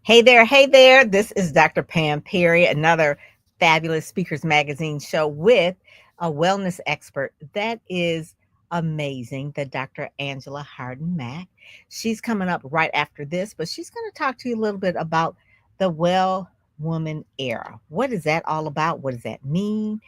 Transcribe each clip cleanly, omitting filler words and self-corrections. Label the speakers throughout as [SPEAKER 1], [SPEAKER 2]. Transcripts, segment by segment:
[SPEAKER 1] Hey there. This is Dr. Pam Perry, another fabulous Speakers Magazine show with a wellness expert that is amazing, the Dr. Angela Harden-Mack. She's coming up right after this, but she's going to talk to you a little bit about the well woman era. What is that all about? What does that mean?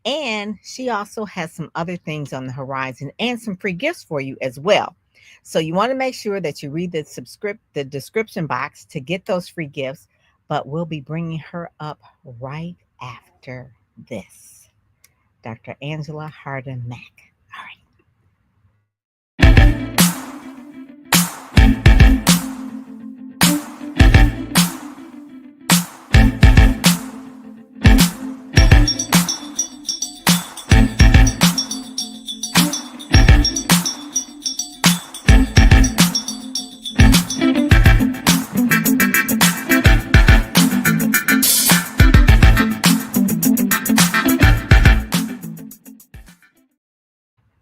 [SPEAKER 1] And she also has some other things on the horizon and some free gifts for you as well. So you want to make sure that you read the description box to get those free gifts, but we'll be bringing her up right after this. Dr. Angela Harden Mack. All right.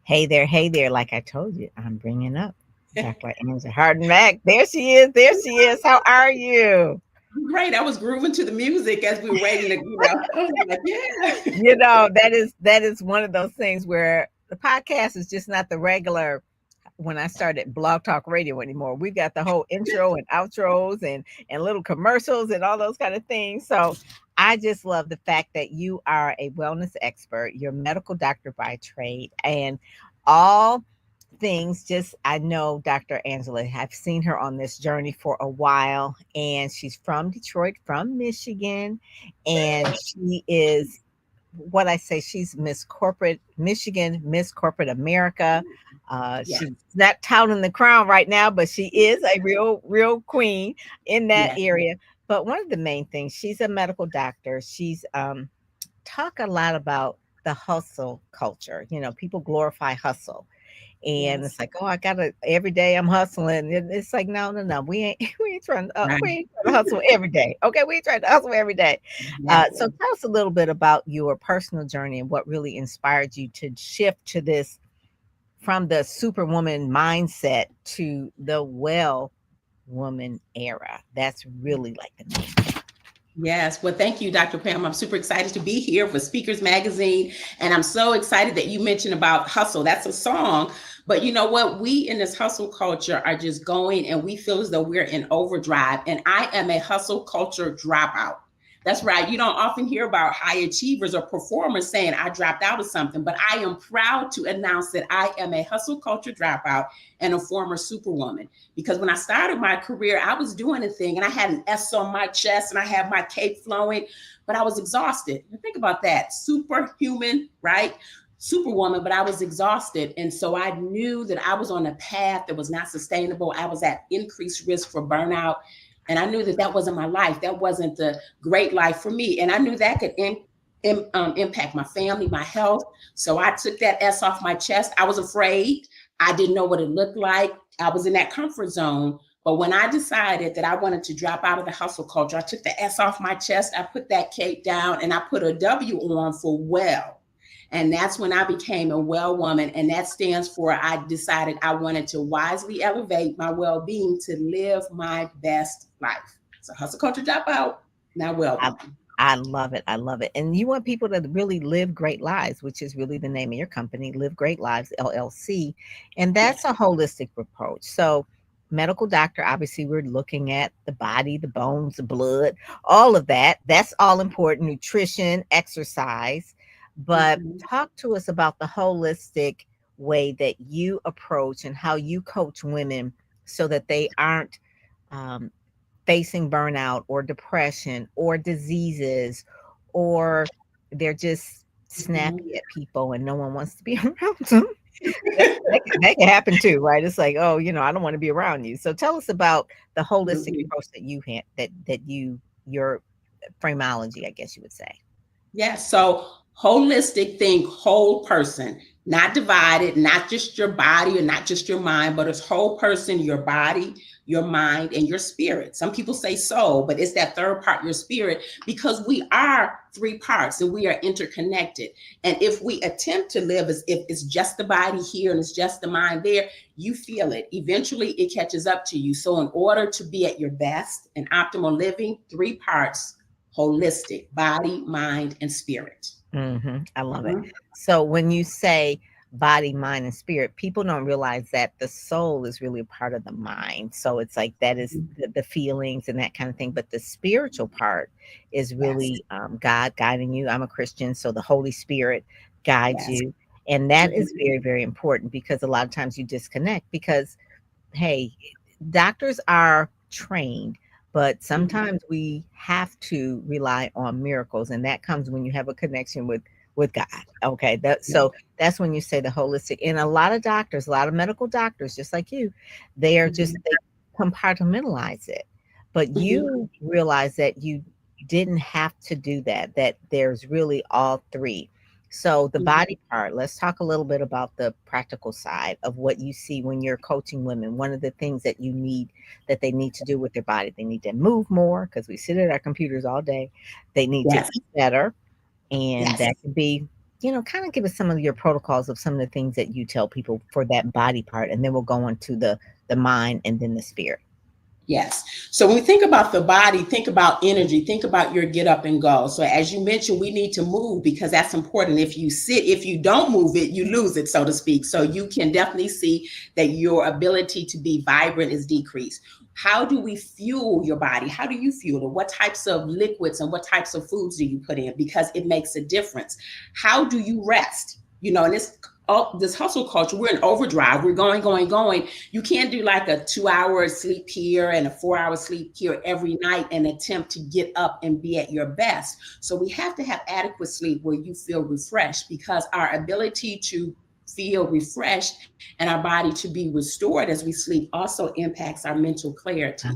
[SPEAKER 1] Hey there. Like I told you, I'm bringing up Dr. Angela Harden Mack. There she is. There she is. How are you?
[SPEAKER 2] Great. I was grooving to the music as we were waiting I was like, yeah.
[SPEAKER 1] That is one of those things where the podcast is just not the regular when I started Blog Talk Radio anymore. We got the whole intro and outros and little commercials and all those kind of things. So I just love the fact that you are a wellness expert. You're a medical doctor by trade, and all things just I know Dr. Angela. I've seen her on this journey for a while, and she's from Detroit, from Michigan, and she is what I say, she's Miss Corporate Michigan, Miss Corporate America.
[SPEAKER 2] Yeah.
[SPEAKER 1] She's not touting the crown right now, but she is a real queen in that
[SPEAKER 2] Yeah.
[SPEAKER 1] area. But one of the main things, she's a medical doctor. She's talk a lot about the hustle culture. You know, people glorify hustle. And
[SPEAKER 2] Yes.
[SPEAKER 1] it's like, oh, I gotta every day I'm hustling. And it's like, no, we
[SPEAKER 2] Right.
[SPEAKER 1] ain't trying to hustle every day. Okay, we ain't trying to hustle every day.
[SPEAKER 2] Yes.
[SPEAKER 1] So tell us a little bit about your personal journey and what really inspired you to shift to this from the superwoman mindset to the well woman era. That's really like the main.
[SPEAKER 2] Yes. Well, thank you, Dr. Pam. I'm super excited to be here for Speakers Magazine. And I'm so excited that you mentioned about hustle. That's a song. But you know what? We in this hustle culture are just going and we feel as though we're in overdrive. And I am a hustle culture dropout. That's right. You don't often hear about high achievers or performers saying, I dropped out of something, but I am proud to announce that I am a hustle culture dropout and a former superwoman. Because when I started my career, I was doing a thing and I had an S on my chest and I had my cape flowing, but I was exhausted. Think about that. Superhuman, right? Superwoman, but I was exhausted. And so I knew that I was on a path that was not sustainable. I was at increased risk for burnout. And I knew that that wasn't my life. That wasn't the great life for me. And I knew that could impact my family, my health. So I took that S off my chest. I was afraid. I didn't know what it looked like. I was in that comfort zone. But when I decided that I wanted to drop out of the hustle culture, I took the S off my chest. I put that cape down and I put a W on for well. And that's when I became a well woman. And that stands for I decided I wanted to wisely elevate my well being to live my best life. So hustle culture drop out, now well
[SPEAKER 1] I,
[SPEAKER 2] woman.
[SPEAKER 1] I love it. I love it. And you want people to really live great lives, which is really the name of your company, Live Great Lives LLC. And
[SPEAKER 2] Yes.
[SPEAKER 1] that's a holistic approach. So, medical doctor, obviously, we're looking at the body, the bones, the blood, all of that. That's all important nutrition, exercise. But
[SPEAKER 2] Mhm.
[SPEAKER 1] talk to us about the holistic way that you approach and how you coach women so that they aren't um, facing burnout or depression or diseases, or they're just
[SPEAKER 2] Mhm.
[SPEAKER 1] snappy at people and no one wants to be around them. That can happen too, right? It's like, oh, I don't want to be around you. So tell us about the holistic
[SPEAKER 2] Absolutely.
[SPEAKER 1] approach that you had, your phraseology, I guess you would say.
[SPEAKER 2] Yes. So holistic think whole person. not divided, not just your body or not just your mind, but it's whole person, your body, your mind, and your spirit. Some people say soul, but it's that third part, your spirit, because we are three parts and we are interconnected. And if we attempt to live as if it's just the body here and it's just the mind there, you feel it. Eventually it catches up to you. So in order to be at your best and optimal living, three parts, holistic, body, mind, and spirit.
[SPEAKER 1] I love it.
[SPEAKER 2] Mhm.
[SPEAKER 1] So when you say body, mind, and spirit, people don't realize that the soul is really a part of the mind. So it's like that is the feelings and that kind of thing. But the spiritual part is
[SPEAKER 2] Yes,
[SPEAKER 1] really God guiding you. I'm a Christian, so the Holy Spirit guides
[SPEAKER 2] yes.
[SPEAKER 1] you. And that is
[SPEAKER 2] Mhm.
[SPEAKER 1] very, very important because a lot of times you disconnect because hey, doctors are trained, but
[SPEAKER 2] Mhm.
[SPEAKER 1] sometimes we have to rely on miracles, and that comes when you have a connection with God. Okay,
[SPEAKER 2] Yeah.
[SPEAKER 1] that's when you say the holistic. And a lot of doctors, a lot of medical doctors, just like you, they are just
[SPEAKER 2] Mhm.
[SPEAKER 1] they compartmentalize it. But
[SPEAKER 2] Mhm.
[SPEAKER 1] you realize that you didn't have to do that. That there's really all three. So the
[SPEAKER 2] Mhm.
[SPEAKER 1] body part, let's talk a little bit about the practical side of what you see when you're coaching women. One of the things that you need that they need to do with their body, they need to move more because we sit at our computers all day. They need to
[SPEAKER 2] Yes,
[SPEAKER 1] eat better, and
[SPEAKER 2] yes.
[SPEAKER 1] that could be, kind of give us some of your protocols of some of the things that you tell people for that body part, and then we'll go on to the mind and then the spirit.
[SPEAKER 2] Yes. So when we think about the body, think about energy, think about your get up and go. So as you mentioned, we need to move because that's important. If you sit, if you don't move it, you lose it, so to speak. So you can definitely see that your ability to be vibrant is decreased. How do we fuel your body? How do you fuel it? What types of liquids and what types of foods do you put in? Because it makes a difference. How do you rest? And this hustle culture, we're in overdrive. We're going, going, going. You can't do like a 2 hour sleep here and a 4 hour sleep here every night and attempt to get up and be at your best. So we have to have adequate sleep where you feel refreshed, because our ability to feel refreshed and our body to be restored as we sleep also impacts our mental clarity.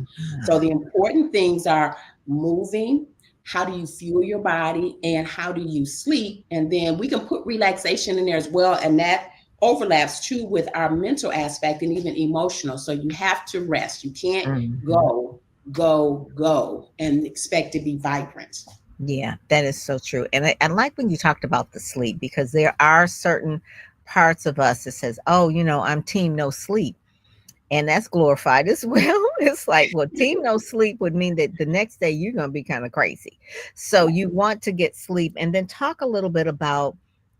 [SPEAKER 2] So
[SPEAKER 1] Ah,
[SPEAKER 2] the important things are moving, how do you fuel your body, and how do you sleep? And then we can put relaxation in there as well, and that overlaps too with our mental aspect and even emotional. So you have to rest. You can't
[SPEAKER 1] mhm.
[SPEAKER 2] go and expect to be vibrant.
[SPEAKER 1] Yeah, that is so true. And I like when you talked about the sleep because there are certain parts of us that says, "Oh, I'm team no sleep." And that's glorified as well. It's like, well, team no sleep would mean that the next day you're going to be kind of crazy. So
[SPEAKER 2] Yeah.
[SPEAKER 1] you want to get sleep and then talk a little bit about,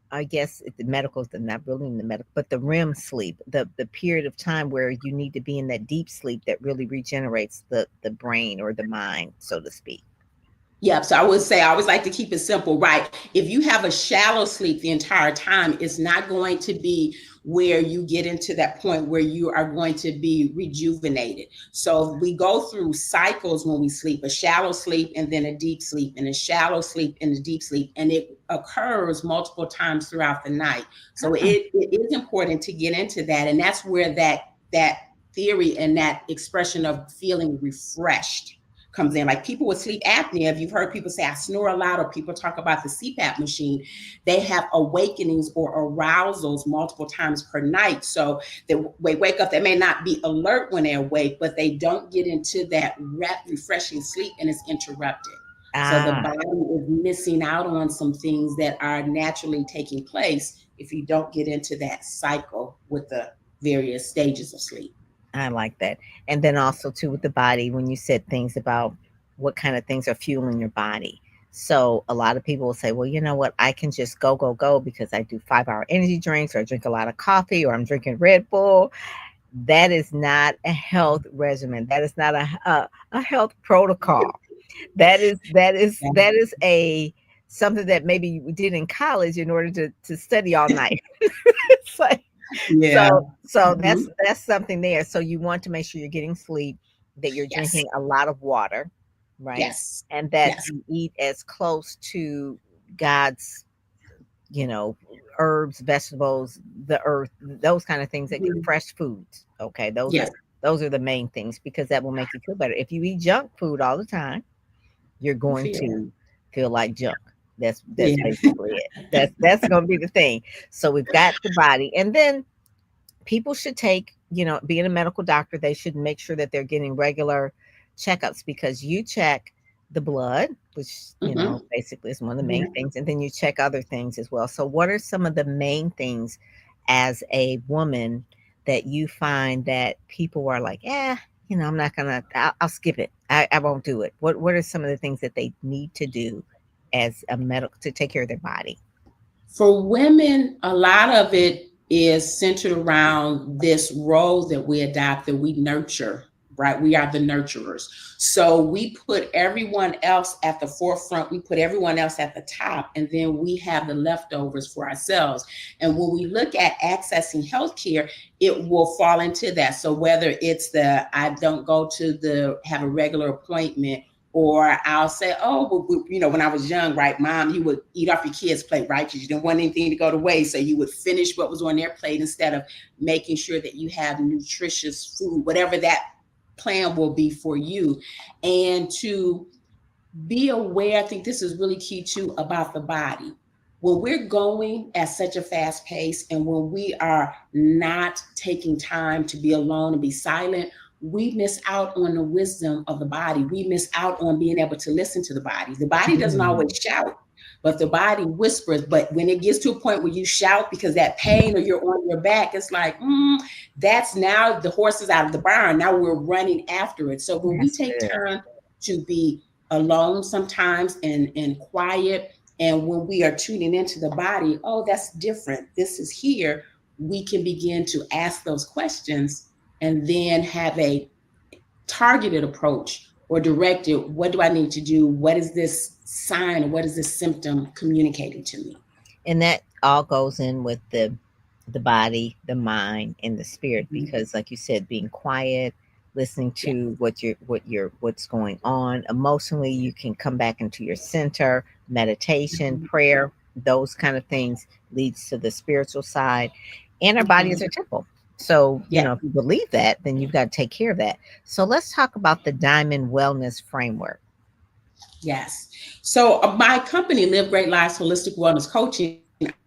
[SPEAKER 1] I guess the medical, the not really in the medical, but the REM sleep, the period of time where you need to be in that deep sleep that really regenerates the brain or the mind, so to speak.
[SPEAKER 2] Yep. So I would say I always like to keep it simple, right? If you have a shallow sleep the entire time, it's not going to be where you get into that point where you are going to be rejuvenated. So we go through cycles when we sleep, a shallow sleep and then a deep sleep, and a shallow sleep and a deep sleep. And it occurs multiple times throughout the night. So
[SPEAKER 1] Ah,
[SPEAKER 2] it is important to get into that. And that's where that theory and that expression of feeling refreshed comes in. Like people with sleep apnea, if you've heard people say, I snore a lot, or people talk about the CPAP machine, they have awakenings or arousals multiple times per night. So they wake up, they may not be alert when they're awake, but they don't get into that refreshing sleep and it's interrupted. So the
[SPEAKER 1] ah,
[SPEAKER 2] body is missing out on some things that are naturally taking place if you don't get into that cycle with the various stages of sleep.
[SPEAKER 1] I like that. And then also too with the body, when you said things about what kind of things are fueling your body. So a lot of people will say, well, you know what, I can just go, go, go because I do 5 hour energy drinks or I drink a lot of coffee or I'm drinking Red Bull. That is not a health regimen. That is not a health protocol. That is a something that maybe you did in college in order to study all night. It's like
[SPEAKER 2] Yeah.
[SPEAKER 1] so
[SPEAKER 2] Mhm.
[SPEAKER 1] that's something there. So you want to make sure you're getting sleep, that you're
[SPEAKER 2] Yes.
[SPEAKER 1] drinking a lot of water, right?
[SPEAKER 2] Yes.
[SPEAKER 1] And that
[SPEAKER 2] Yes.
[SPEAKER 1] you eat as close to God's, you know, herbs, vegetables, the earth, those kind of things that get
[SPEAKER 2] Mhm.
[SPEAKER 1] fresh foods. Okay.
[SPEAKER 2] Yes.
[SPEAKER 1] Those are the main things because that will make you feel better. If you eat junk food all the time, you're
[SPEAKER 2] You
[SPEAKER 1] going
[SPEAKER 2] feel.
[SPEAKER 1] to feel like junk. That's
[SPEAKER 2] Yeah.
[SPEAKER 1] basically it. That's going to be the thing. So we've got the body, and then people should take, being a medical doctor, they should make sure that they're getting regular checkups, because you check the blood, which,
[SPEAKER 2] Hmm.
[SPEAKER 1] basically is one of the main
[SPEAKER 2] Yeah.
[SPEAKER 1] things, and then you check other things as well. So, what are some of the main things as a woman that you find that people are like, I'm not gonna, I'll skip it. I won't do it. What are some of the things that they need to do as a medical to take care of their body?
[SPEAKER 2] For women, a lot of it is centered around this role that we adopt, that we nurture, right? We are the nurturers. So we put everyone else at the forefront, we put everyone else at the top, and then we have the leftovers for ourselves. And when we look at accessing healthcare, it will fall into that. So whether it's the I don't go to the have a regular appointment, or I'll say, oh, well, when I was young, right, mom, you would eat off your kids' plate, right? Because you didn't want anything to go to waste. So you would finish what was on their plate instead of making sure that you have nutritious food, whatever that plan will be for you. And to be aware, I think this is really key too, about the body. When we're going at such a fast pace, and when we are not taking time to be alone and be silent, we miss out on the wisdom of the body. We miss out on being able to listen to the body. The body doesn't
[SPEAKER 1] Mm,
[SPEAKER 2] always shout, but the body whispers. But when it gets to a point where you shout because that pain, or you're on your back, it's like, that's now the horse is out of the barn. Now we're running after it. So when we
[SPEAKER 1] that's
[SPEAKER 2] take
[SPEAKER 1] good.
[SPEAKER 2] time to be alone sometimes, and quiet, and when we are tuning into the body, oh, that's different, this is here, we can begin to ask those questions, and then have a targeted approach, or directed, what do I need to do, what is this sign, or what is this symptom communicating to me?
[SPEAKER 1] And that all goes in with the body, the mind, and the spirit,
[SPEAKER 2] Mhm.
[SPEAKER 1] because like you said, being quiet, listening
[SPEAKER 2] Yeah.
[SPEAKER 1] to what's going on emotionally, you can come back into your center. Meditation,
[SPEAKER 2] Mhm.
[SPEAKER 1] prayer, those kind of things leads to the spiritual side. And our body is
[SPEAKER 2] Mhm.
[SPEAKER 1] our temple. So,
[SPEAKER 2] Yeah.
[SPEAKER 1] if you believe that, then you've got to take care of that. So let's talk about the Diamond Wellness Framework.
[SPEAKER 2] Yes. So my company, Live Great Lives Holistic Wellness Coaching,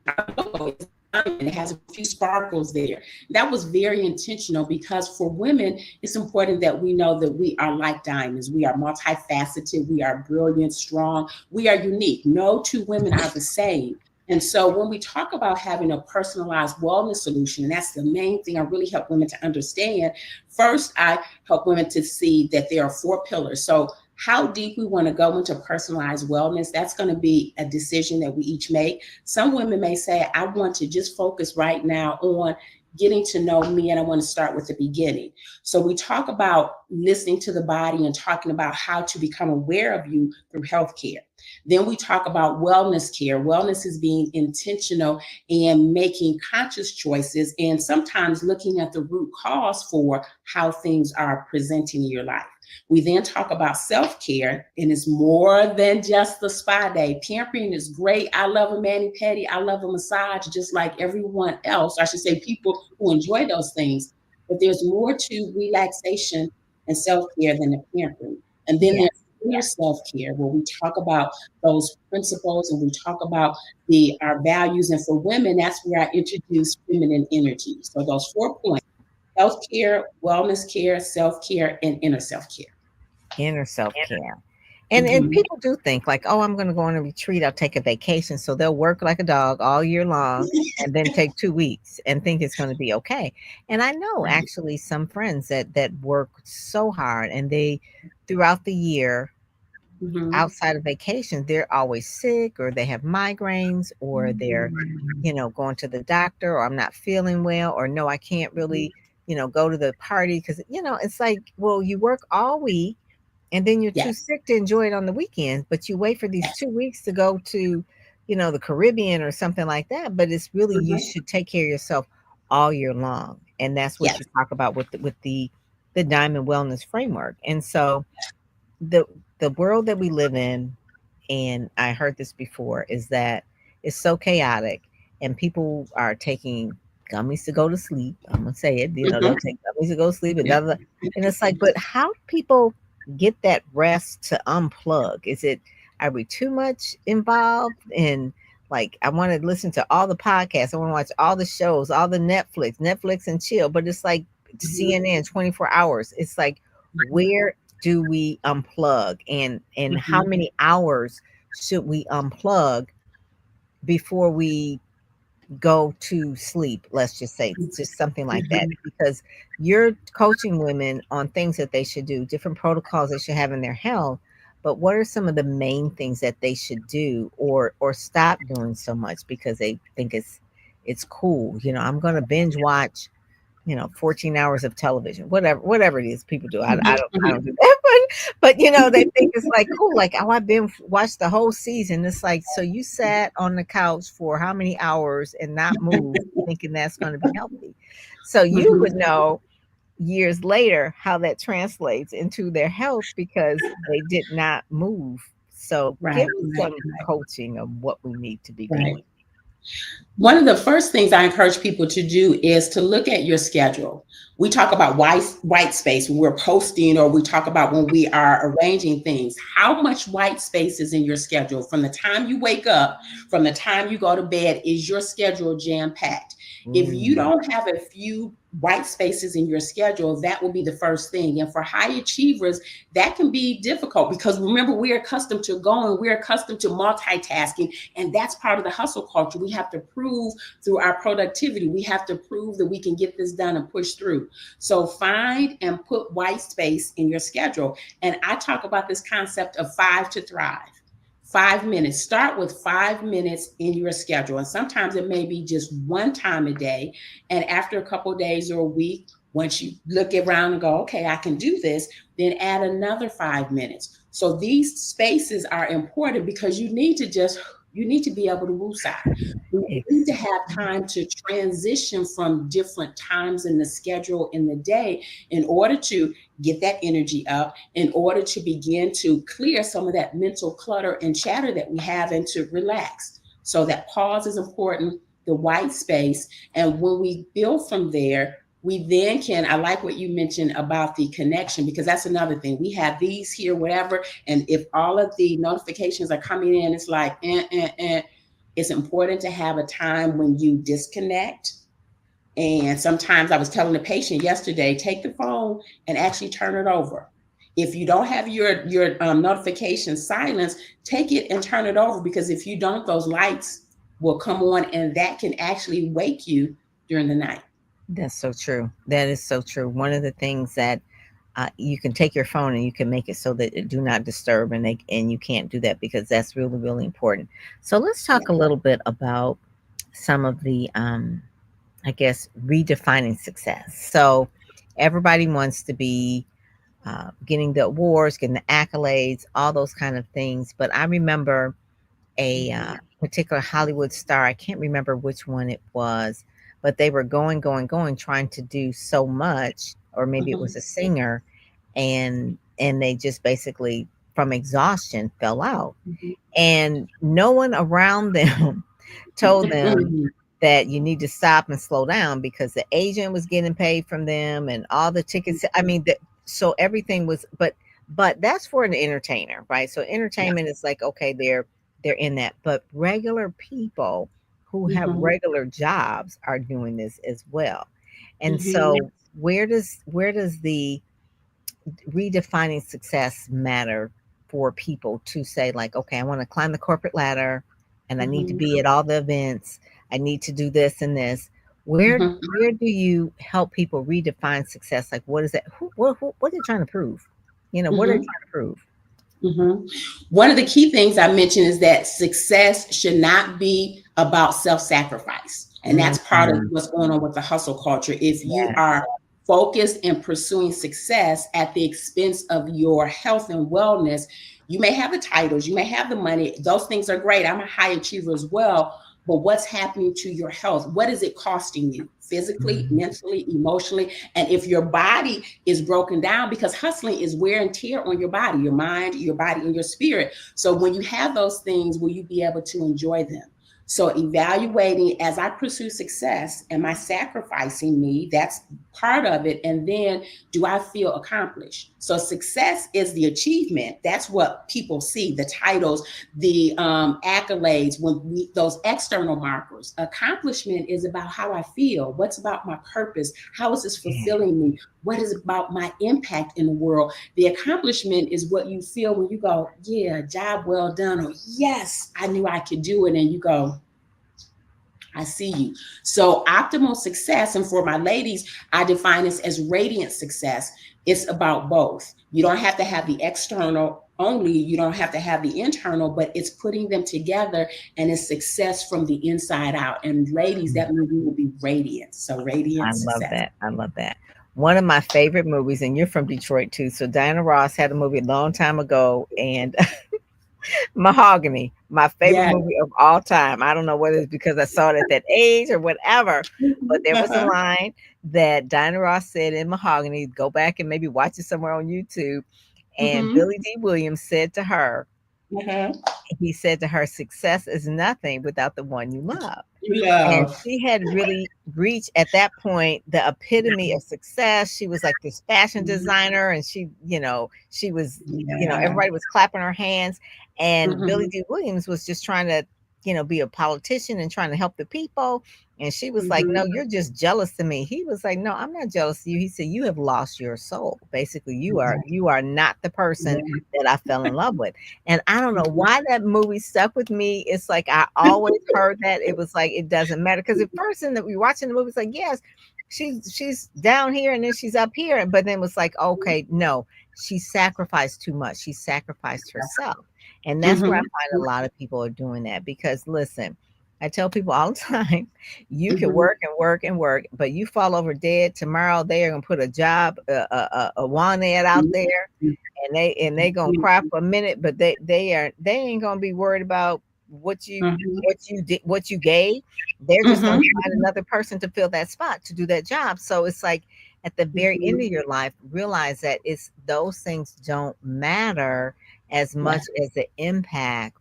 [SPEAKER 2] our logo is diamond. It has a few sparkles there. That was very intentional, because for women, it's important that we know that we are like diamonds. We are multifaceted. We are brilliant, strong. We are unique. No two women are the same. And so when we talk about having a personalized wellness solution, and that's the main thing I really help women to understand. First, I help women to see that there are four pillars. So how deep we want to go into personalized wellness, that's going to be a decision that we each make. Some women may say, I want to just focus right now on getting to know me, and I want to start with the beginning. So we talk about listening to the body, and talking about how to become aware of you through healthcare. Then we talk about wellness care. Wellness is being intentional and making conscious choices, and sometimes looking at the root cause for how things are presenting in your life. We then talk about self care, and it's more than just the spa day. Pampering is great. I love a mani pedi. I love a massage, just like everyone else. I should say, people who enjoy those things. But there's more to relaxation and self care than the pampering. And then
[SPEAKER 1] Yeah.
[SPEAKER 2] there's inner self care, where we talk about those principles, and we talk about the our values. And for women, that's where I introduce feminine energy. So those 4 points: health care, wellness care, self care, and inner self care.
[SPEAKER 1] Inner self-care. And
[SPEAKER 2] Mhm.
[SPEAKER 1] people do think like, "Oh, I'm gonna go on a retreat, I'll take a vacation." So they'll work like a dog all year long and then take 2 weeks and think it's gonna be okay. And I know
[SPEAKER 2] Right.
[SPEAKER 1] actually some friends that work so hard, and they throughout the year,
[SPEAKER 2] Mhm.
[SPEAKER 1] outside of vacation, they're always sick, or they have migraines, or they're, going to the doctor, or I'm not feeling well, or no, I can't really, go to the party, because, it's like, well, you work all week, and then you're too
[SPEAKER 2] Yes.
[SPEAKER 1] sick to enjoy it on the weekends, but you wait for these
[SPEAKER 2] Yes.
[SPEAKER 1] 2 weeks to go to, the Caribbean or something like that. But it's really, you
[SPEAKER 2] Mhm.
[SPEAKER 1] should take care of yourself all year long. And that's what
[SPEAKER 2] Yes.
[SPEAKER 1] you talk about with the Diamond Wellness Framework. And so the the world that we live in, and I heard this before, is that it's so chaotic, and people are taking gummies to go to sleep. I'm gonna say it, they'll
[SPEAKER 2] Mhm.
[SPEAKER 1] take gummies to go to sleep, and
[SPEAKER 2] Yeah.
[SPEAKER 1] blah, blah, and it's like, but how do people get that rest to unplug? Is it, Are we too much involved in, like, I want to listen to all the podcasts, I want to watch all the shows, all the Netflix and chill, but it's like
[SPEAKER 2] Mhm.
[SPEAKER 1] CNN 24 hours. It's like, where do we unplug, and how
[SPEAKER 2] Mhm.
[SPEAKER 1] many hours should we unplug before we go to sleep, let's just say, just something like that,
[SPEAKER 2] Mhm.
[SPEAKER 1] because you're coaching women on things that they should do, different protocols they should have in their health. But what are some of the main things that they should do, or stop doing so much because they think it's cool? I'm going to binge watch 14 hours of television, whatever it is people do. I
[SPEAKER 2] Mhm.
[SPEAKER 1] don't
[SPEAKER 2] Mhm.
[SPEAKER 1] do that, but they think it's like cool, like, oh, I've been watched the whole season. It's like, so you sat on the couch for how many hours and not moved, thinking that's going to be healthy. So you would
[SPEAKER 2] Mhm.
[SPEAKER 1] know years later how that translates into their health because they did not move. So
[SPEAKER 2] Right,
[SPEAKER 1] give us
[SPEAKER 2] right,
[SPEAKER 1] some coaching of what we need to be
[SPEAKER 2] right.
[SPEAKER 1] doing.
[SPEAKER 2] One of the first things I encourage people to do is to look at your schedule. We talk about white space when we're posting, or we talk about when we are arranging things. How much white space is in your schedule? From the time you wake up, from the time you go to bed, is your schedule jam packed? If you
[SPEAKER 1] Mm,
[SPEAKER 2] don't have a few white spaces in your schedule, that will be the first thing. And for high achievers, that can be difficult because remember, we're accustomed to going, we're accustomed to multitasking, and that's part of the hustle culture. We have to prove through our productivity, we have to prove that we can get this done and push through. So find and put white space in your schedule. And I talk about this concept of 5 to thrive. 5 minutes. Start with 5 minutes in your schedule. And sometimes it may be just one time a day. And after a couple of days or a week, once you look around and go, okay, I can do this, then add another 5 minutes. So these spaces are important because you need to be able to woosah. You need to
[SPEAKER 1] ex-
[SPEAKER 2] have time to transition from different times in the schedule in the day in order to get that energy up, in order to begin to clear some of that mental clutter and chatter that we have, and to relax. So that pause is important, the white space. And when we build from there, we then can, I like what you mentioned about the connection, because that's another thing. We have these here, whatever. And if all of the notifications are coming in, it's like, it's important to have a time when you disconnect. And sometimes I was telling the patient yesterday, take the phone and actually turn it over. If you don't have your notifications silenced, take it and turn it over, because if you don't, those lights will come on, and that can actually wake you during the night.
[SPEAKER 1] that's so true. That is so true. One of the things that you can take your phone and you can make it so that it do not disturb, and you can't do that because that's really really important. So let's
[SPEAKER 2] Yeah.
[SPEAKER 1] talk a little bit about some of the I guess redefining success. So everybody wants to be getting the awards, getting the accolades, all those kind of things. But I remember a
[SPEAKER 2] Mhm.
[SPEAKER 1] particular Hollywood star. I can't remember which one it was, but they were going, trying to do so much, or maybe it was
[SPEAKER 2] Mhm.
[SPEAKER 1] a singer, and they just basically from exhaustion fell out,
[SPEAKER 2] Mhm.
[SPEAKER 1] and no one around them told them
[SPEAKER 2] Mhm.
[SPEAKER 1] that you need to stop and slow down because the agent was getting paid from them and all the tickets. I mean, so everything was, but that's for an entertainer, right? So
[SPEAKER 2] Yeah.
[SPEAKER 1] entertainment is like, okay, they're in that, but regular people who have
[SPEAKER 2] Mhm.
[SPEAKER 1] regular jobs are doing this as well. And
[SPEAKER 2] Mhm.
[SPEAKER 1] so where does the redefining success matter for people to say, like, okay, I want to climb the corporate ladder and I need to
[SPEAKER 2] Mhm.
[SPEAKER 1] be at all the events, I need to do this and this. where
[SPEAKER 2] Mhm.
[SPEAKER 1] where do you help people redefine success? Like, what is that, what are you trying to prove? What are you
[SPEAKER 2] Mhm.
[SPEAKER 1] trying to prove?
[SPEAKER 2] Mhm. One of the key things I mentioned is that success should not be about self sacrifice. And that's part of
[SPEAKER 1] Mhm.
[SPEAKER 2] what's going on with the hustle culture. If you
[SPEAKER 1] Yes.
[SPEAKER 2] are focused in pursuing success at the expense of your health and wellness, you may have the titles, you may have the money. Those things are great. I'm a high achiever as well. But what's happening to your health? What is it costing you physically,
[SPEAKER 1] Mhm.
[SPEAKER 2] mentally, emotionally? And if your body is broken down, because hustling is wear and tear on your body, your mind, your body, and your spirit. So when you have those things, will you be able to enjoy them? So evaluating as I pursue success, am I sacrificing me? That's part of it. And then do I feel accomplished? So success is the achievement. That's what people see, the titles, the accolades, those external markers. Accomplishment is about how I feel. What's about my purpose? How is this
[SPEAKER 1] Yeah.
[SPEAKER 2] fulfilling me? What is about my impact in the world? The accomplishment is what you feel when you go, yeah, job well done, or yes, I knew I could do it. And you go, I see you. So optimal success, and for my ladies, I define this as radiant success. It's about both. You don't have to have the external only, you don't have to have the internal, but it's putting them together, and it's success from the inside out. And ladies, that movie will be radiant. So
[SPEAKER 1] I
[SPEAKER 2] radiant
[SPEAKER 1] love
[SPEAKER 2] success.
[SPEAKER 1] that. I love that. One of my favorite movies, and you're from Detroit too. So Diana Ross had a movie a long time ago, and Mahogany, my favorite
[SPEAKER 2] Yeah.
[SPEAKER 1] movie of all time. I don't know whether it's because I saw it at that age or whatever, but there was a
[SPEAKER 2] Uh-huh.
[SPEAKER 1] line that Diana Ross said in Mahogany. Go back and maybe watch it somewhere on YouTube. And
[SPEAKER 2] Mm-hmm.
[SPEAKER 1] Billy D. Williams said to her,
[SPEAKER 2] Uh-huh.
[SPEAKER 1] he said to her, success is nothing without the one you love.
[SPEAKER 2] You
[SPEAKER 1] And
[SPEAKER 2] love.
[SPEAKER 1] she had really reached at that point the epitome of success. She was like this fashion designer, and she was,
[SPEAKER 2] Yeah.
[SPEAKER 1] everybody was clapping her hands. And Billy
[SPEAKER 2] Mm-hmm.
[SPEAKER 1] D. Williams was just trying to, be a politician and trying to help the people. And she was like,
[SPEAKER 2] Mm-hmm.
[SPEAKER 1] no, you're just jealous to me. He was like, no, I'm not jealous of you. He said, you have lost your soul. Basically, you are not the person
[SPEAKER 2] Yeah.
[SPEAKER 1] that I fell in love with. And I don't know
[SPEAKER 2] Mhm.
[SPEAKER 1] why that movie stuck with me. It's like I always heard that. It was like it doesn't matter because the person that we watching the movie is like, yes, she's down here and then she's up here. But then it was like, okay, no, she sacrificed too much. She sacrificed herself. And that's where I
[SPEAKER 2] Mhm.
[SPEAKER 1] find a lot of people are doing that because listen, I tell people all the time, you can
[SPEAKER 2] Mhm.
[SPEAKER 1] work and work and work, but you fall over dead tomorrow. They are gonna put a job, a want ad out
[SPEAKER 2] Mhm.
[SPEAKER 1] there, and they gonna cry for a minute, but they ain't gonna be worried about what you
[SPEAKER 2] Mhm.
[SPEAKER 1] what you did what you gave. They're just gonna
[SPEAKER 2] Mhm.
[SPEAKER 1] find another person to fill that spot to do that job. So it's like at the very end of
[SPEAKER 2] Mhm.
[SPEAKER 1] your life, realize that it's those things don't matter as
[SPEAKER 2] Yeah.
[SPEAKER 1] much as the impact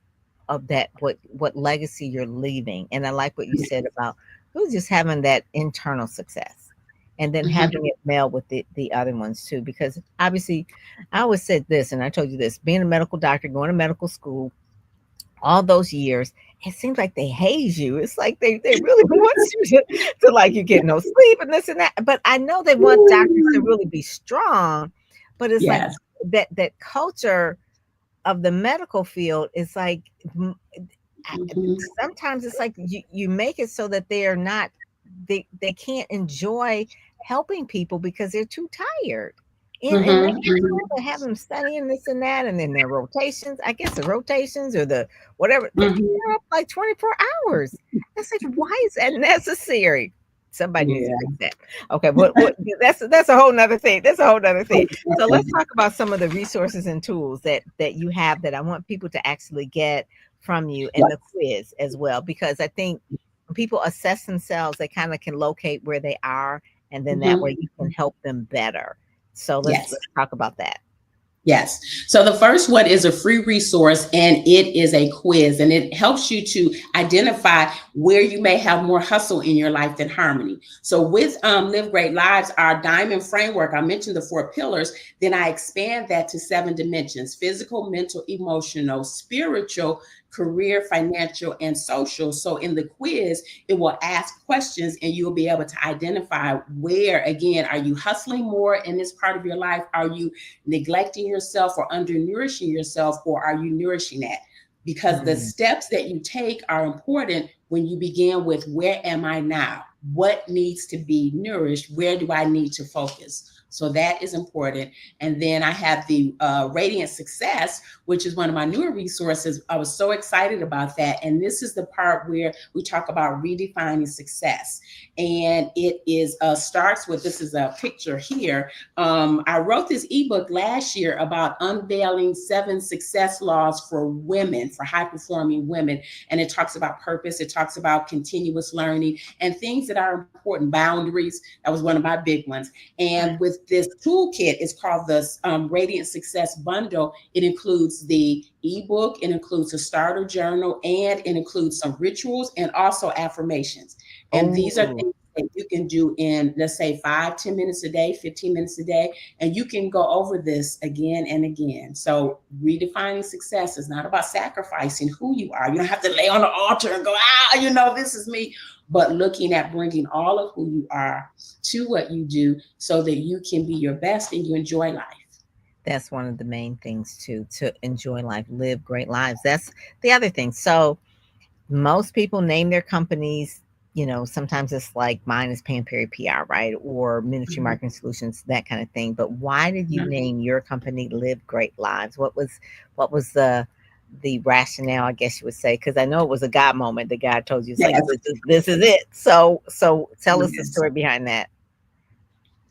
[SPEAKER 1] of that what legacy you're leaving. And I like what you said about who's just having that internal success and then
[SPEAKER 2] Mhm.
[SPEAKER 1] having it meld with the other ones too. Because obviously I always said this, and I told you this, being a medical doctor, going to medical school, all those years, it seems like they haze you. It's like they really want you to like you get no sleep and this and that. But I know they want doctors to really be strong, but it's like
[SPEAKER 2] Yes.
[SPEAKER 1] that culture of the medical field is like
[SPEAKER 2] Mhm.
[SPEAKER 1] sometimes it's like you make it so that they are not they can't enjoy helping people because they're too tired. In
[SPEAKER 2] Mhm.
[SPEAKER 1] medical
[SPEAKER 2] Mhm.
[SPEAKER 1] school, they have them studying this and that, and then their rotations. I guess the rotations or the whatever they're
[SPEAKER 2] Mhm.
[SPEAKER 1] up like 24 hours. It's like why is that necessary? Somebody needs to
[SPEAKER 2] Yeah.
[SPEAKER 1] fix that. Okay, what that's a whole nother thing. That's a whole nother thing. So let's talk about some of the resources and tools that you have that I want people to actually get from you and the
[SPEAKER 2] Yes.
[SPEAKER 1] quiz as well, because I think when people assess themselves, they kind of can locate where they are, and then that way
[SPEAKER 2] Mhm.
[SPEAKER 1] you can help them better. So let's
[SPEAKER 2] Yes.
[SPEAKER 1] let's talk about that.
[SPEAKER 2] Yes. So the first one is a free resource, and it is a quiz, and it helps you to identify where you may have more hustle in your life than harmony. So with Live Great Lives, our diamond framework, I mentioned the 4 pillars, then I expand that to 7 dimensions: physical, mental, emotional, spiritual, career, financial, and social. So in the quiz, it will ask questions and you'll be able to identify where, again, are you hustling more in this part of your life? Are you neglecting yourself or undernourishing yourself, or are you nourishing that? Because the
[SPEAKER 1] Mm,
[SPEAKER 2] steps that you take are important when you begin with where am I now? What needs to be nourished? Where do I need to focus? So that is important. And then I have the Radiant Success, which is one of my newer resources. I was so excited about that. And this is the part where we talk about redefining success. And it is starts with, this is a picture here. I wrote this ebook last year about unveiling 7 success laws for women, for high performing women. And it talks about purpose, it talks about continuous learning and things that are important, boundaries. That was one of my big ones. And with with this toolkit, it's called the Radiant Success Bundle. It includes the ebook, it includes a starter journal, and it includes some rituals and also affirmations. And these are
[SPEAKER 1] Oh,
[SPEAKER 2] things that you can do in, let's say, 5-10 minutes a day, 15 minutes a day, and you can go over this again and again. So redefining success is not about sacrificing who you are. You don't have to lay on the altar and go, this is me, but looking at bringing all of who you are to what you do so that you can be your best and you enjoy life.
[SPEAKER 1] that's one of the main things too, to enjoy life, live great lives. That's the other thing. So most people name their companies, sometimes it's like mine is Pam Perry PR, right? Or Ministry
[SPEAKER 2] Mhm.
[SPEAKER 1] Marketing Solutions, that kind of thing. But why did you
[SPEAKER 2] Mhm.
[SPEAKER 1] name your company Live Great Lives? What was the rationale, I guess you would say? Because I know it was a God moment. The God told you it's like
[SPEAKER 2] Yes.
[SPEAKER 1] this is it. So tell us the
[SPEAKER 2] Yes.
[SPEAKER 1] story behind that.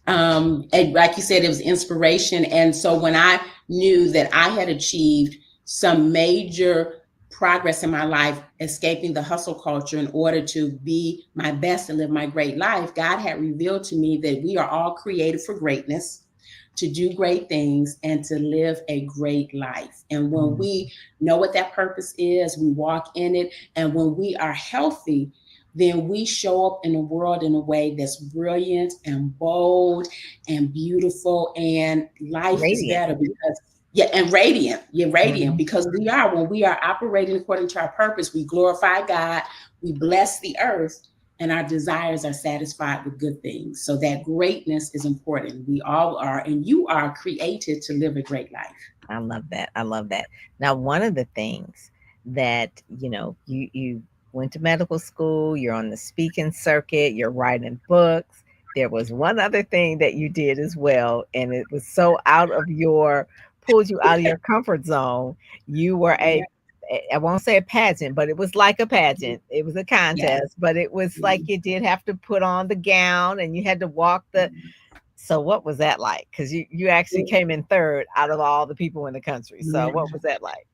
[SPEAKER 2] And like you said, it was inspiration. And so when I knew that I had achieved some major progress in my life, escaping the hustle culture in order to be my best and live my great life, God had revealed to me that we are all created for greatness, to do great things, and to live a great life. And when
[SPEAKER 1] Mm,
[SPEAKER 2] we know what that purpose is, we walk in it. And when we are healthy, then we show up in the world in a way that's brilliant and bold and beautiful, and life is
[SPEAKER 1] radiant.
[SPEAKER 2] better because yeah, and radiant. You're radiant
[SPEAKER 1] Mhm.
[SPEAKER 2] because we are, when we are operating according to our purpose, we glorify God, we bless the earth, and our desires are satisfied with good things. So that greatness is important. We all are, and you are created to live a great life.
[SPEAKER 1] I love that. I love that. Now, one of the things that, you went to medical school, you're on the speaking circuit, you're writing books. There was one other thing that you did as well, and it was so pulled you out of your comfort zone. You were
[SPEAKER 2] Yeah.
[SPEAKER 1] I won't say a pageant, but it was like a pageant. It was a
[SPEAKER 2] Yes.
[SPEAKER 1] contest, but it was like you did have to put on the gown and you had to walk so what was that like? Because you actually came in third out of all the people in the country. So
[SPEAKER 2] Yeah.
[SPEAKER 1] what was that like?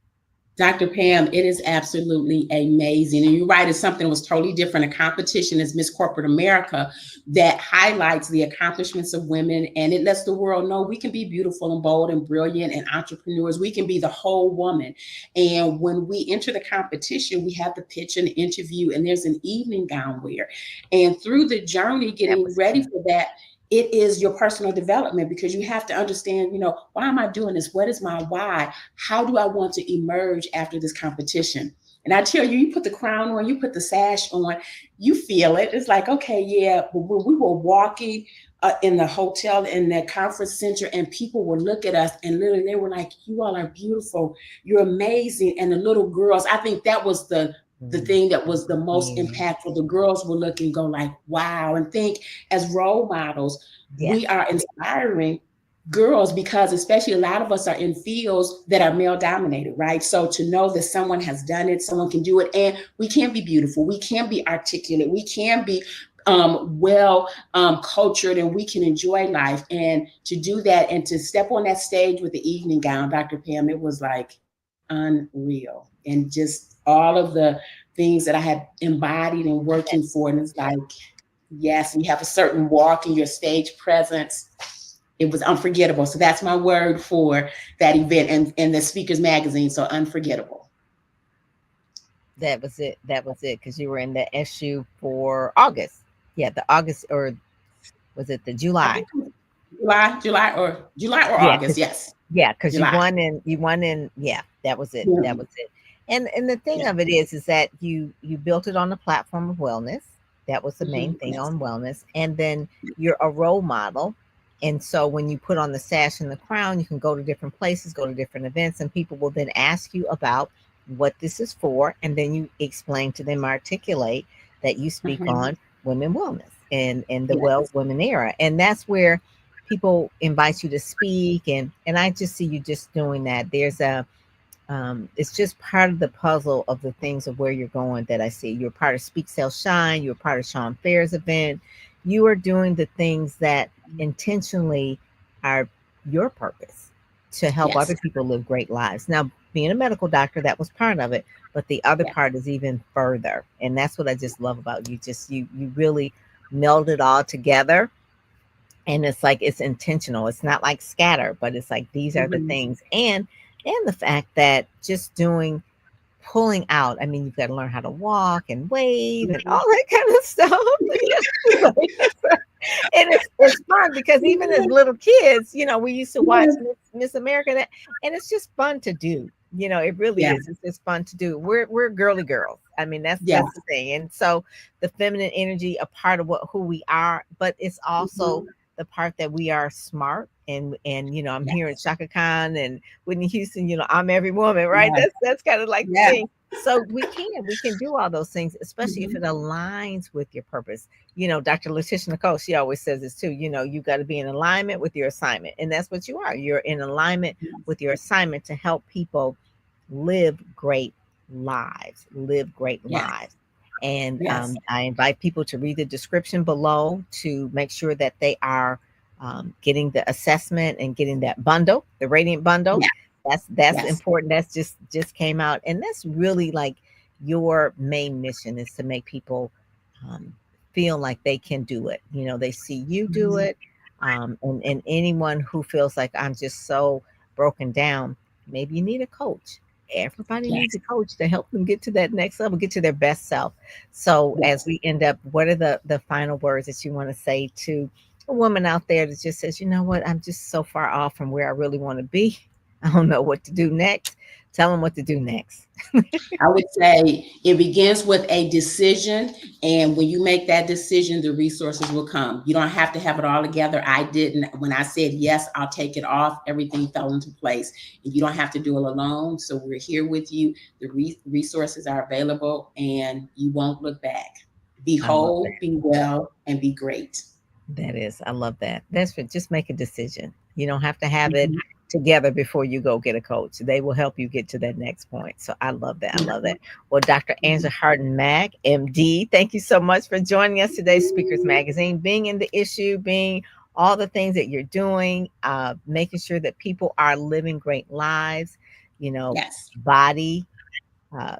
[SPEAKER 2] Dr. Pam, it is absolutely amazing. And you're right, it's something that was totally different. A competition is Miss Corporate America that highlights the accomplishments of women, and it lets the world know we can be beautiful and bold and brilliant and entrepreneurs. We can be the whole woman. And when we enter the competition, we have the pitch and interview, and there's an evening gown wear. And through the journey
[SPEAKER 1] That
[SPEAKER 2] getting
[SPEAKER 1] was
[SPEAKER 2] ready
[SPEAKER 1] key.
[SPEAKER 2] for that, it is your personal development, because you have to understand, why am I doing this? What is my why? How do I want to emerge after this competition? And I tell you, you put the crown on, you put the sash on, you feel it. It's like, okay, yeah. But when we were walking in the hotel, in the conference center, and people would look at us and literally they were like, you all are beautiful. You're amazing. And the little girls, I think that was the
[SPEAKER 1] Mm,
[SPEAKER 2] thing that was the most
[SPEAKER 1] yeah.
[SPEAKER 2] impactful. The girls will look and go like, wow, and think as role models,
[SPEAKER 1] Yes.
[SPEAKER 2] we are inspiring girls, because especially a lot of us are in fields that are male dominated, right? So to know that someone has done it, someone can do it, and we can be beautiful, we can be articulate, we can be well cultured, and we can enjoy life. And to do that and to step on that stage with the evening gown, Dr. Pam, it was like unreal. And just all of the things that I had embodied and working for. And it's like, yes, you have a certain walk in your stage presence. It was unforgettable. So that's my word for that event and in the Speakers Magazine. So unforgettable.
[SPEAKER 1] That was it. That was it. Because you were in the SU for August. Yeah, the August, or was it the
[SPEAKER 2] I
[SPEAKER 1] July?
[SPEAKER 2] think it was July or
[SPEAKER 1] Yeah,
[SPEAKER 2] August. Yes,
[SPEAKER 1] yeah, because
[SPEAKER 2] July.
[SPEAKER 1] you won in, yeah, that was it. That
[SPEAKER 2] Yeah,
[SPEAKER 1] was it. And the thing
[SPEAKER 2] yeah.
[SPEAKER 1] of it is that you built it on the platform of wellness. That was the main thing,
[SPEAKER 2] Yes.
[SPEAKER 1] on wellness. And then you're a role model. And so when you put on the sash and the crown, you can go to different places, go to different events, and people will then ask you about what this is for. And then you explain to them, articulate that you speak
[SPEAKER 2] Mhm.
[SPEAKER 1] on women wellness and the well
[SPEAKER 2] Yes.
[SPEAKER 1] women era. And that's where people invite you to speak, and I just see you just doing that. There's a it's just part of the puzzle of the things of where you're going, that I see. You're part of Speak Sell Shine, you're part of Sean Fair's event. You are doing the things that intentionally are your purpose, to help
[SPEAKER 2] Yes.
[SPEAKER 1] other people live great lives. Now, being a medical doctor, that was part of it, but the other
[SPEAKER 2] Yes.
[SPEAKER 1] part is even further. And that's what I just love about you. Just you really meld it all together, And it's like it's intentional. It's not like scatter, but it's like these are the
[SPEAKER 2] Mhm.
[SPEAKER 1] things. And the fact that just doing pulling out. I mean, you've got to learn how to walk and wave and all
[SPEAKER 2] Mhm.
[SPEAKER 1] that kind of stuff. And it's fun because even as little kids, we used to watch
[SPEAKER 2] Yes.
[SPEAKER 1] Miss America, and it's just fun to do. It really
[SPEAKER 2] Yeah.
[SPEAKER 1] is. It's just fun to do. We're girly girls. I mean,
[SPEAKER 2] Yeah.
[SPEAKER 1] that's the thing. And so the feminine energy, a part of who we are, but it's also
[SPEAKER 2] Mhm.
[SPEAKER 1] the part that we are smart and I'm hearing
[SPEAKER 2] Yes.
[SPEAKER 1] Shaka Khan and Whitney Houston. I'm every woman, right?
[SPEAKER 2] Yes.
[SPEAKER 1] That's kind of like the
[SPEAKER 2] Yes.
[SPEAKER 1] thing. So we can do all those things, especially if it
[SPEAKER 2] Mhm.
[SPEAKER 1] aligns with your purpose. Dr. Letitia Nicole, she always says this too. You got to be in alignment with your assignment. And that's what you are. You're in alignment
[SPEAKER 2] Yes.
[SPEAKER 1] with your assignment to help people live great live great
[SPEAKER 2] Yes.
[SPEAKER 1] lives. And
[SPEAKER 2] Yes.
[SPEAKER 1] I invite people to read the description below to make sure that they are getting the assessment and getting that bundle, the radiant bundle.
[SPEAKER 2] Yeah.
[SPEAKER 1] That's
[SPEAKER 2] Yes.
[SPEAKER 1] important. That's just came out, and that's really like your main mission is to make people um, feel like they can do it. They see you do
[SPEAKER 2] Mhm.
[SPEAKER 1] it, and anyone who feels like I'm just so broken down, maybe you need a coach. Everybody needs
[SPEAKER 2] Yes.
[SPEAKER 1] a coach to help them get to that next level, get to their best self. So as
[SPEAKER 2] Yes.
[SPEAKER 1] we end up, what are the final words that you want to say to a woman out there that just says, you know what, I'm just so far off from where I really want to be. I don't know what to do next. Tell them what to do next.
[SPEAKER 2] I would say it begins with a decision. And when you make that decision, the resources will come. You don't have to have it all together. I didn't. When I said, yes, I'll take it off, everything fell into place. And you don't have to do it alone. So we're here with you. The resources are available and you won't look back. Be
[SPEAKER 1] I love
[SPEAKER 2] whole,
[SPEAKER 1] that.
[SPEAKER 2] be well, and be great.
[SPEAKER 1] That is, I love that. That's for just make a decision. You don't have to have it
[SPEAKER 2] Mhm.
[SPEAKER 1] together before you go get a coach. They will help you get to that next point. So I love that. I love that. Well, Dr. Angela Harden-Mack, MD, thank you so much for joining us today, Speakers Magazine, being in the issue, being all the things that you're doing, making sure that people are living great lives,
[SPEAKER 2] Yes.
[SPEAKER 1] body, uh,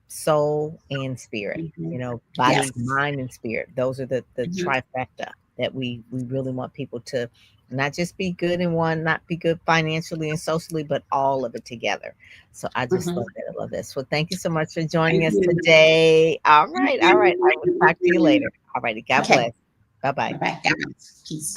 [SPEAKER 1] soul and spirit.
[SPEAKER 2] Mhm.
[SPEAKER 1] Body,
[SPEAKER 2] Yes.
[SPEAKER 1] mind, and spirit. Those are the
[SPEAKER 2] Mhm.
[SPEAKER 1] trifecta that we really want people to not just be good in one, not be good financially and socially, but all of it together. So I just love
[SPEAKER 2] Mhm.
[SPEAKER 1] that. I love this. Well, thank you so much for
[SPEAKER 2] Thank
[SPEAKER 1] joining us
[SPEAKER 2] you.
[SPEAKER 1] today. All right, all right. I will talk to you later. All righty. God
[SPEAKER 2] Okay.
[SPEAKER 1] bless. Bye bye.
[SPEAKER 2] Bye bye. God bless. Peace.